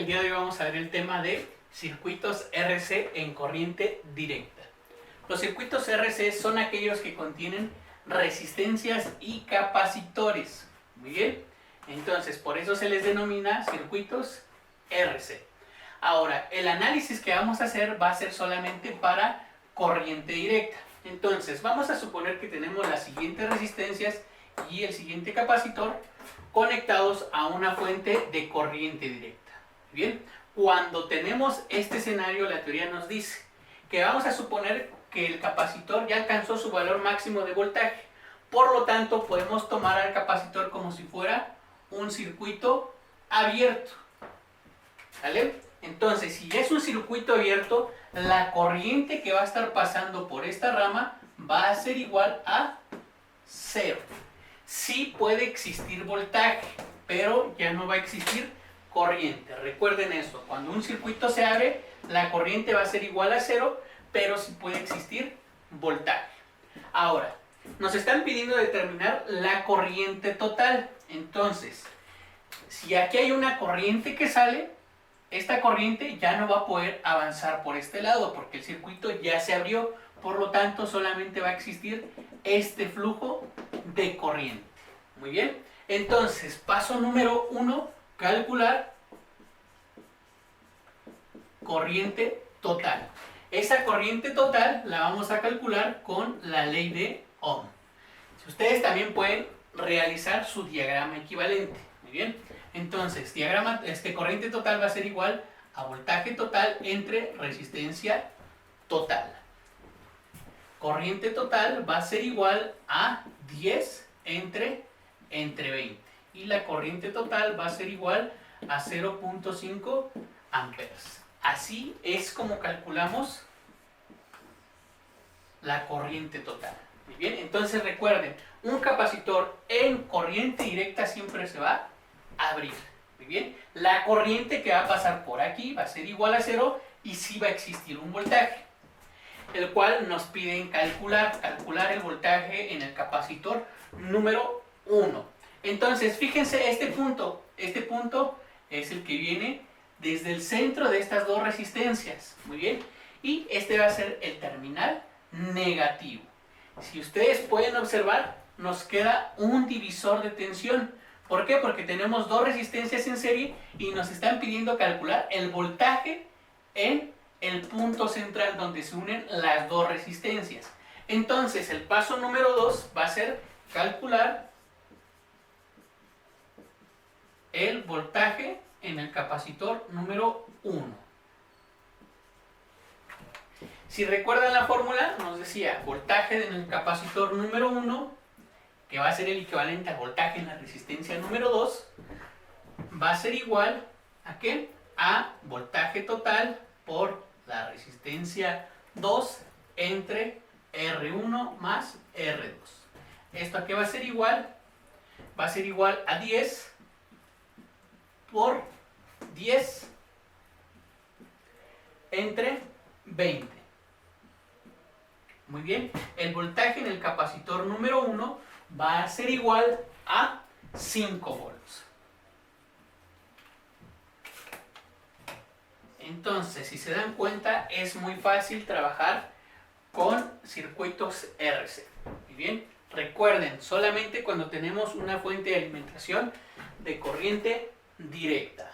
El día de hoy vamos a ver el tema de circuitos RC en corriente directa. Los circuitos RC son aquellos que contienen resistencias y capacitores. Muy bien, entonces por eso se les denomina circuitos RC. Ahora, el análisis que vamos a hacer va a ser solamente para corriente directa. Entonces, vamos a suponer que tenemos las siguientes resistencias y el siguiente capacitor conectados a una fuente de corriente directa. Bien, cuando tenemos este escenario, la teoría nos dice que vamos a suponer que el capacitor ya alcanzó su valor máximo de voltaje. Por lo tanto, podemos tomar al capacitor como si fuera un circuito abierto. ¿Vale? Entonces, si es un circuito abierto, la corriente que va a estar pasando por esta rama va a ser igual a 0. Sí puede existir voltaje, pero ya no va a existir corriente. Recuerden eso, cuando un circuito se abre, la corriente va a ser igual a 0, pero sí puede existir voltaje. Ahora, nos están pidiendo determinar la corriente total. Entonces, si aquí hay una corriente que sale, esta corriente ya no va a poder avanzar por este lado porque el circuito ya se abrió. Por lo tanto, solamente va a existir este flujo de corriente. Muy bien. Entonces, paso número 1, calcular corriente total. Esa corriente total la vamos a calcular con la ley de Ohm. Si ustedes también pueden realizar su diagrama equivalente. Muy bien. Entonces, corriente total va a ser igual a voltaje total entre resistencia total. Corriente total va a ser igual a 10 entre 20. Y la corriente total va a ser igual a 0.5 amperes. Así es como calculamos la corriente total. Muy bien, entonces recuerden, un capacitor en corriente directa siempre se va a abrir. Muy bien, la corriente que va a pasar por aquí va a ser igual a 0 y sí va a existir un voltaje, el cual nos piden calcular el voltaje en el capacitor número 1. Entonces, fíjense, este punto es el que viene desde el centro de estas dos resistencias. Muy bien, y este va a ser el terminal negativo. Si ustedes pueden observar, nos queda un divisor de tensión. ¿Por qué? Porque tenemos dos resistencias en serie y nos están pidiendo calcular el voltaje en el punto central donde se unen las dos resistencias. Entonces, el paso número 2 va a ser calcular el voltaje en el capacitor número 1. Si recuerdan la fórmula, nos decía voltaje en el capacitor número 1, que va a ser el equivalente al voltaje en la resistencia número 2, va a ser igual ¿a qué? A voltaje total por la resistencia 2 entre R1 más R2. ¿Esto a qué va a ser igual? Va a ser igual a 10 por 10 entre 20. Muy bien, el voltaje en el capacitor número 1 va a ser igual a 5 volts. Entonces, si se dan cuenta, es muy fácil trabajar con circuitos RC. Muy bien, recuerden, solamente cuando tenemos una fuente de alimentación de corriente directa.